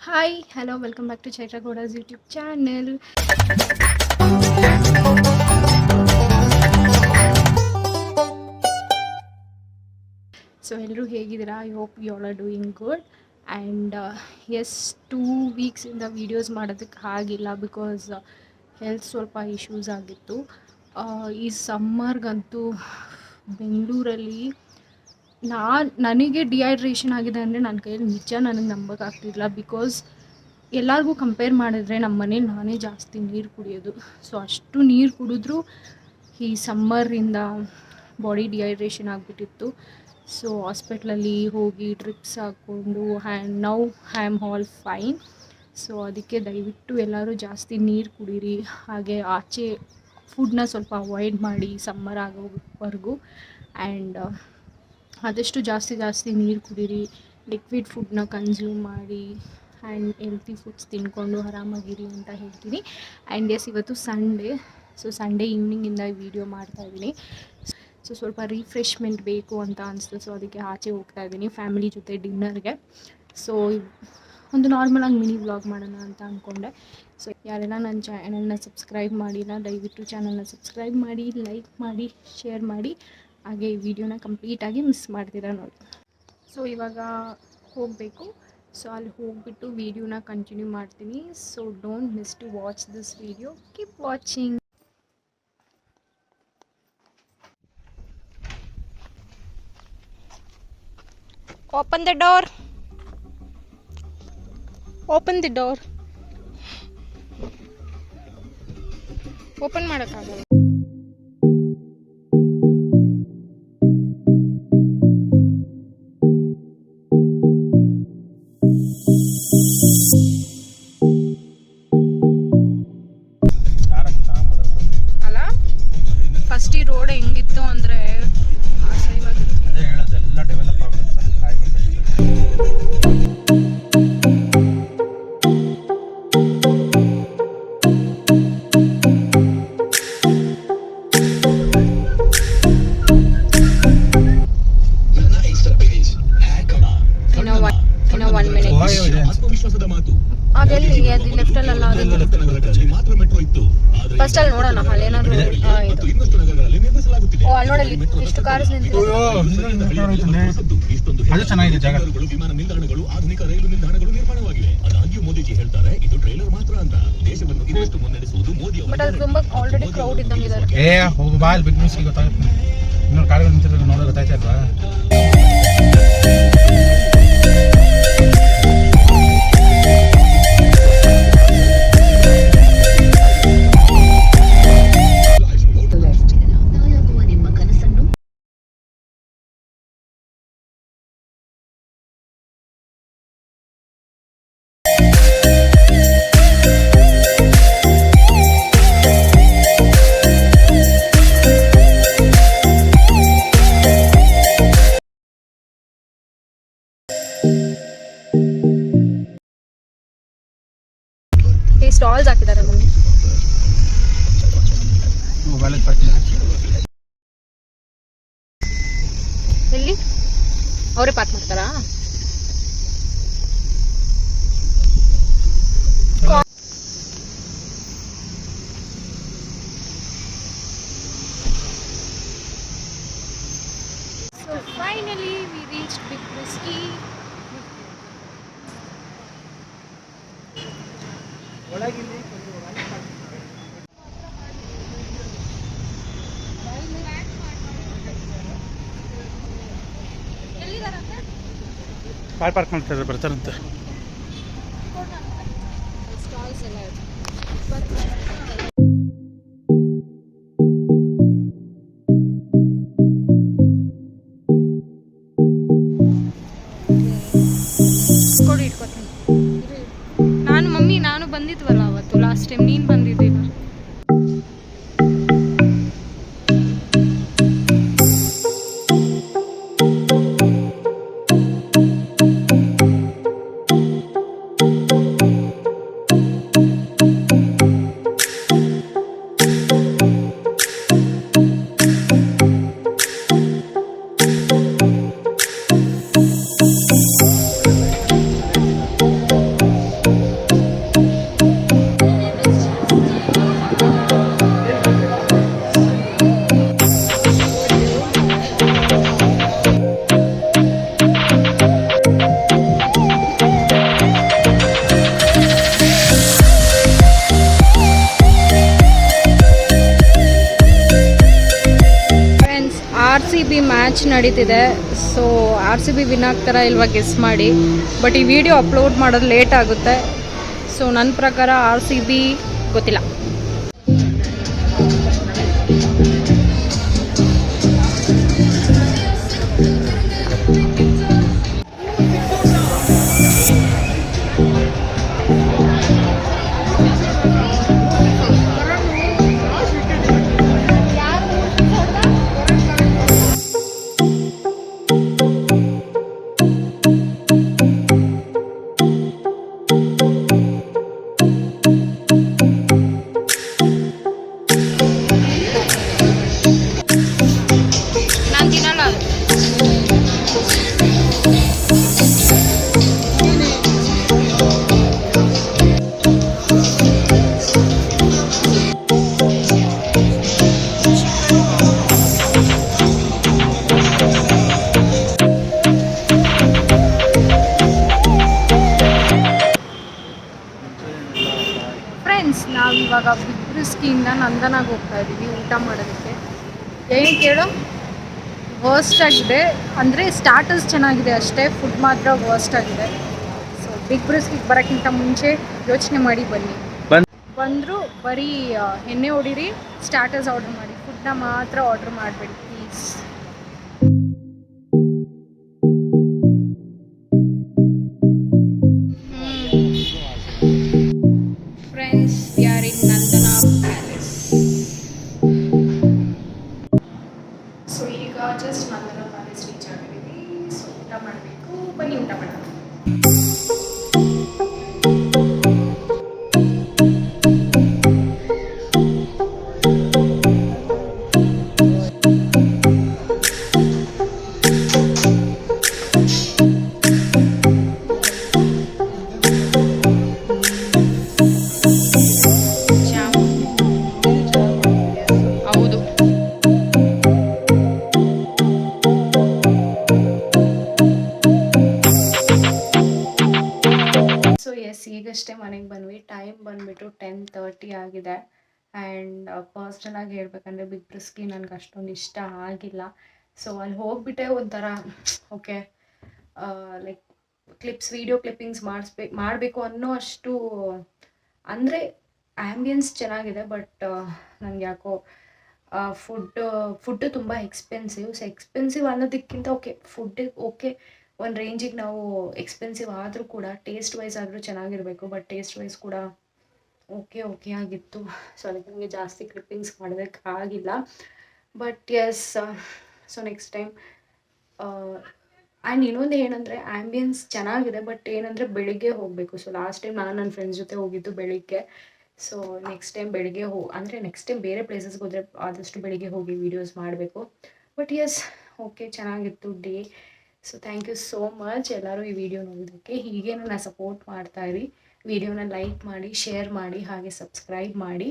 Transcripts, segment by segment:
Hi, hello, welcome back to Chaitra Goda's YouTube channel. So, hello, ಹೇಗಿದ್ದೀರಾ? I hope you all are doing good. And yes, 2 weeks ಇಂದ videos ಮಾಡೋದಕ್ಕೆ ಆಗಿಲ್ಲ because health ಸ್ವಲ್ಪ issues ಆಗಿತ್ತು. ಈ ಸಮ್ಮರ್ಗಂತೂ ಬೆಂಗಳೂರಲ್ಲಿ ನನಗೆ ಡಿಹೈಡ್ರೇಷನ್ ಆಗಿದೆ ಅಂದರೆ ನನ್ನ ಕೈಯಲ್ಲಿ ನಿಜ ನನಗೆ ನಂಬೋಕ್ಕಾಗ್ತಿಲ್ಲ. ಬಿಕಾಸ್ ಎಲ್ಲರಿಗೂ ಕಂಪೇರ್ ಮಾಡಿದ್ರೆ ನಮ್ಮ ಮನೇಲಿ ನಾನೇ ಜಾಸ್ತಿ ನೀರು ಕುಡಿಯೋದು. ಸೊ ಅಷ್ಟು ನೀರು ಕುಡಿದ್ರೂ ಈ ಸಮ್ಮರಿಂದ ಬಾಡಿ ಡಿಹೈಡ್ರೇಷನ್ ಆಗಿಬಿಟ್ಟಿತ್ತು. ಸೊ ಹಾಸ್ಪಿಟ್ಲಲ್ಲಿ ಹೋಗಿ ಡ್ರಿಪ್ಸ್ ಹಾಕ್ಕೊಂಡು now I am all fine. So ಅದಕ್ಕೆ ದಯವಿಟ್ಟು ಎಲ್ಲರೂ ಜಾಸ್ತಿ ನೀರು ಕುಡೀರಿ. ಹಾಗೆ ಆಚೆ ಫುಡ್ನ ಸ್ವಲ್ಪ ಅವಾಯ್ಡ್ ಮಾಡಿ ಸಮ್ಮರ್ ಆಗೋವರೆಗೂ. ಆ್ಯಂಡ್ ಆದಷ್ಟು ಜಾಸ್ತಿ ನೀರು ಕುಡೀರಿ, ಲಿಕ್ವಿಡ್ ಫುಡ್ನ ಕನ್ಸ್ಯೂಮ್ ಮಾಡಿ ಆ್ಯಂಡ್ ಹೆಲ್ತಿ ಫುಡ್ಸ್ ತಿನ್ಕೊಂಡು ಆರಾಮಾಗಿರಿ ಅಂತ ಹೇಳ್ತೀನಿ. ಆ್ಯಂಡ್ ಎಸ್, ಇವತ್ತು ಸಂಡೇ. ಸೊ ಸಂಡೇ ಈವ್ನಿಂಗಿಂದ ವೀಡಿಯೋ ಮಾಡ್ತಾಯಿದ್ದೀನಿ. ಸೊ ಸ್ವಲ್ಪ ರಿಫ್ರೆಶ್ಮೆಂಟ್ ಬೇಕು ಅಂತ ಅನಿಸ್ತು. ಸೊ ಅದಕ್ಕೆ ಆಚೆ ಹೋಗ್ತಾಯಿದ್ದೀನಿ ಫ್ಯಾಮಿಲಿ ಜೊತೆ ಡಿನ್ನರ್ಗೆ. ಸೊ ಒಂದು ನಾರ್ಮಲಾಗಿ ಮಿನಿ ವ್ಲಾಗ್ ಮಾಡೋಣ ಅಂತ ಅಂದ್ಕೊಂಡೆ. ಸೊ ಯಾರೆಲ್ಲ ನನ್ನ ಚಾನಲ್ನ ಸಬ್ಸ್ಕ್ರೈಬ್ ಮಾಡಿಲ್ಲ ದಯವಿಟ್ಟು ಚಾನಲ್ನ ಸಬ್ಸ್ಕ್ರೈಬ್ ಮಾಡಿ, ಲೈಕ್ ಮಾಡಿ, ಶೇರ್ ಮಾಡಿ. ಹಾಗೆ ಈ ವಿಡಿಯೋನ ಕಂಪ್ಲೀಟಾಗಿ ಮಿಸ್ ಮಾಡ್ತೀರಾ ನೋಡಿ. ಸೊ ಇವಾಗ ಹೋಗಬೇಕು. ಸೊ ಅಲ್ಲಿ ಹೋಗಿಬಿಟ್ಟು ವಿಡಿಯೋನ ಕಂಟಿನ್ಯೂ ಮಾಡ್ತೀನಿ. So don't miss to watch this video, keep watching. Open the door, open the door. Open ಮಾಡೋಕ್ಕಾಗಲ್ಲ. ಅಲ್ಲ ಫಸ್ಟ್ ಈ ರೋಡ್ ಹೆಂಗಿತ್ತು ಅಂದರೆ ಎಲ್ಲ ಡೆವಲಪ್ ಆಗುತ್ತೆ. ಅದೆಲ್ಲಿ ಅದು ಲೆಫ್ಟಲ್ಲ, ಫಸ್ಟ್ ಅಲ್ಲಿ ನೋಡೋಣ ಅಲ್ಲಿ ಏನಾದ್ರು ನೋಡಲಿ ಎಷ್ಟು ಕಾರ್ಸ್ ನಿಂತಿದೆ. ಅದು ಚೆನ್ನಾಗಿದೆ ಜಾಗ. ವಿಮಾನ ನಿಲ್ದಾಣಗಳು, ಆಧುನಿಕ ರೈಲು ನಿಲ್ದಾಣಗಳು ನಿರ್ಮಾಣವಾಗಿವೆ. ಆದಾಗ್ಯೂ ಮೋದಿಜಿ ಹೇಳ್ತಾರೆ ಇದು ಟ್ರೈಲರ್ ಮಾತ್ರ ಅಂತ. ದೇಶವನ್ನು ಇನ್ನಷ್ಟು ಮುನ್ನಡೆಸುವುದು ಮೋದಿ ಅವರ. ಬಟ್ ಅದು ತುಂಬಾ ಆಲ್ರೆಡಿ ಕ್ರೌಡ್ ಇದ್ದಂಗಿದ್ದಾರೆ. ಹೋಗು ಬಾ, ಬಿಗ್ ನ್ಯೂಸ್ ಗೊತ್ತಾಗುತ್ತೆ. ಇನ್ನೊಂದು ಕಾಡುಗಳು ನಿಂತಿರೋದು ನೋಡೋದು ಗೊತ್ತಾಯ್ತಾ ಇಲ್ವಾ? ಸ್ಟಾಲ್ಸ್ ಹಾಕಿದ್ದಾರೆ ಮುಂದೆ. ಎಲ್ಲಿ ಅವರೇ ಪಾರ್ಕ್ ಮಾಡ್ತಾರಾ? So finally we reached Big Whiskey. Car park ಮಾಡ್ತಾರೆ, ಬರ್ತಾರಂತೆ. ಸ್ಟಾಲ್ಸ್ ಎಲ್ಲ ಇದೆ. ಕೊಡಿ ಇಟ್ಕೊತೀನಿ. ನಾನು ಬಂದಿದ್ವಲ್ಲ ಅವತ್ತು ಲಾಸ್ಟ್ ಟೈಮ್, ನೀನು ಬಂದಿದ್ದೀನ. ನಡೀತಿದೆ. ಸೊ RCB ವಿನ್ ಆಗ್ತಾರಾ ಇಲ್ವಾ ಗೆಸ್ ಮಾಡಿ. ಬಟ್ ಈ ವಿಡಿಯೋ ಅಪ್ಲೋಡ್ ಮಾಡೋದು ಲೇಟ್ ಆಗುತ್ತೆ. ಸೊ ನನ್ನ ಪ್ರಕಾರ RCB ಗೊತ್ತಿಲ್ಲ. ನಾನು ತಿನ್ನಲ್ಲ. ಫ್ರೆಂಡ್ಸ್, ನಾವಿವಾಗ ಬಿಗ್ ಬ್ರಿಸ್ಕಿಯಿಂದ ನಂದನಾಗ ಹೋಗ್ತಾ ಇದ್ದೀವಿ ಊಟ ಮಾಡೋದಕ್ಕೆ. ಏನು ಕೇಳೋ, ವರ್ಸ್ಟ್ ಆಗಿದೆ. ಅಂದರೆ ಸ್ಟಾರ್ಟರ್ಸ್ ಚೆನ್ನಾಗಿದೆ ಅಷ್ಟೇ, ಫುಡ್ ಮಾತ್ರ ವರ್ಸ್ಟ್ ಆಗಿದೆ. ಸೊ ಬಿಗ್ ಬ್ರಿಸ್ಕಿಗೆ ಬರೋಕ್ಕಿಂತ ಮುಂಚೆ ಯೋಚನೆ ಮಾಡಿ ಬನ್ನಿ. ಬಂದರೂ ಬರೀ ಎಣ್ಣೆ ಹೊಡೀರಿ, ಸ್ಟಾರ್ಟರ್ಸ್ ಆರ್ಡ್ರ್ ಮಾಡಿ, ಫುಡ್ನ ಮಾತ್ರ ಆರ್ಡ್ರ್ ಮಾಡಬೇಡಿ please. Friends, we are in Nandana palace. So ಈಗ ಜಸ್ಟ್ ನಂದನಾ ಪ್ಯಾಲೇಸ್ ರೀಚ್ ಆಗಿದ್ದೀವಿ. ಸೊ ಊಟ ಮಾಡಬೇಕು, ಬನ್ನಿ ಊಟ ಮಾಡೋಣ. ಹೌದು, ಸೊ ಎಸ್, ಈಗಷ್ಟೇ ಮನೆಗೆ ಬಂದ್ವಿ. ಟೈಮ್ ಬಂದುಬಿಟ್ಟು 10:30 ಆಗಿದೆ. ಆ್ಯಂಡ್ ಪರ್ಸ್ನಲಾಗಿ ಹೇಳ್ಬೇಕಂದ್ರೆ ಬಿಗ್ ಬ್ರಿಸ್ಕಿ ನನಗೆ ಅಷ್ಟೊಂದು ಇಷ್ಟ ಆಗಿಲ್ಲ. ಸೊ ಅಲ್ಲಿ ಹೋಗ್ಬಿಟ್ಟೆ ಒಂಥರ ಓಕೆ, ಲೈಕ್ ವಿಡಿಯೋ ಕ್ಲಿಪ್ಪಿಂಗ್ಸ್ ಮಾಡಬೇಕು ಅನ್ನೋ ಅಷ್ಟು, ಅಂದರೆ ಆ್ಯಂಬಿಯನ್ಸ್ ಚೆನ್ನಾಗಿದೆ. ಬಟ್ ನನಗೆ ಯಾಕೋ ಫುಡ್ಡು ತುಂಬ ಎಕ್ಸ್ಪೆನ್ಸಿವ್. ಸೊ ಎಕ್ಸ್ಪೆನ್ಸಿವ್ ಅನ್ನೋದಕ್ಕಿಂತ ಓಕೆ ಒಂದು ರೇಂಜಿಗೆ ನಾವು ಎಕ್ಸ್ಪೆನ್ಸಿವ್ ಆದರೂ ಕೂಡ ಟೇಸ್ಟ್ ವೈಸ್ ಆದರೂ ಚೆನ್ನಾಗಿರಬೇಕು. ಬಟ್ ಟೇಸ್ಟ್ ವೈಸ್ ಕೂಡ ಓಕೆ ಆಗಿತ್ತು. ಸೊ ಅದಕ್ಕೆ ನನಗೆ ಜಾಸ್ತಿ ಕ್ಲಿಪ್ಪಿಂಗ್ಸ್ ಮಾಡೋದಕ್ಕಾಗಿಲ್ಲ. But yes, so next time. And ಇನ್ನೊಂದು ಏನಂದರೆ ಆ್ಯಂಬಿಯನ್ಸ್ ಚೆನ್ನಾಗಿದೆ. ಬಟ್ ಏನಂದರೆ ಬೆಳಿಗ್ಗೆ ಹೋಗಬೇಕು. ಸೊ ಲಾಸ್ಟ್ ಟೈಮ್ ನಾನು ನನ್ನ ಫ್ರೆಂಡ್ಸ್ ಜೊತೆ ಹೋಗಿದ್ದು ಬೆಳಿಗ್ಗೆ. ಸೊ ನೆಕ್ಸ್ಟ್ ಟೈಮ್ ಬೆಳಿಗ್ಗೆ ನೆಕ್ಸ್ಟ್ ಟೈಮ್ ಬೇರೆ ಪ್ಲೇಸಸ್ಗೆ ಹೋದರೆ ಆದಷ್ಟು ಬೆಳಿಗ್ಗೆ ಹೋಗಿ ವೀಡಿಯೋಸ್ ಮಾಡಬೇಕು. ಬಟ್ ಎಸ್, ಓಕೆ, ಚೆನ್ನಾಗಿತ್ತು day. So thank you so much ಎಲ್ಲರೂ ಈ ವಿಡಿಯೋ ನೋಡೋದಕ್ಕೆ. ಹೀಗೆ ನನ್ನ ಸಪೋರ್ಟ್ ಮಾಡ್ತಾಯಿರಿ. ವಿಡಿಯೋನ ಲೈಕ್ ಮಾಡಿ, ಶೇರ್ ಮಾಡಿ, ಹಾಗೆ ಸಬ್ಸ್ಕ್ರೈಬ್ ಮಾಡಿ.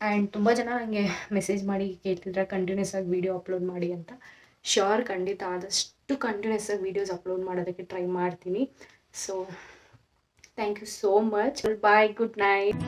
ಆ್ಯಂಡ್ ತುಂಬ ಜನ ನನಗೆ ಮೆಸೇಜ್ ಮಾಡಿ ಕೇಳ್ತಿದ್ರೆ ಕಂಟಿನ್ಯೂಸ್ ಆಗಿ ವೀಡಿಯೋ ಅಪ್ಲೋಡ್ ಮಾಡಿ ಅಂತ. ಶ್ಯೂರ್, ಖಂಡಿತ ಆದಷ್ಟು ಕಂಟಿನ್ಯೂಸ್ ಆಗಿ ವೀಡಿಯೋಸ್ ಅಪ್ಲೋಡ್ ಮಾಡೋದಕ್ಕೆ ಟ್ರೈ ಮಾಡ್ತೀನಿ. So thank you so much. Bye, good night.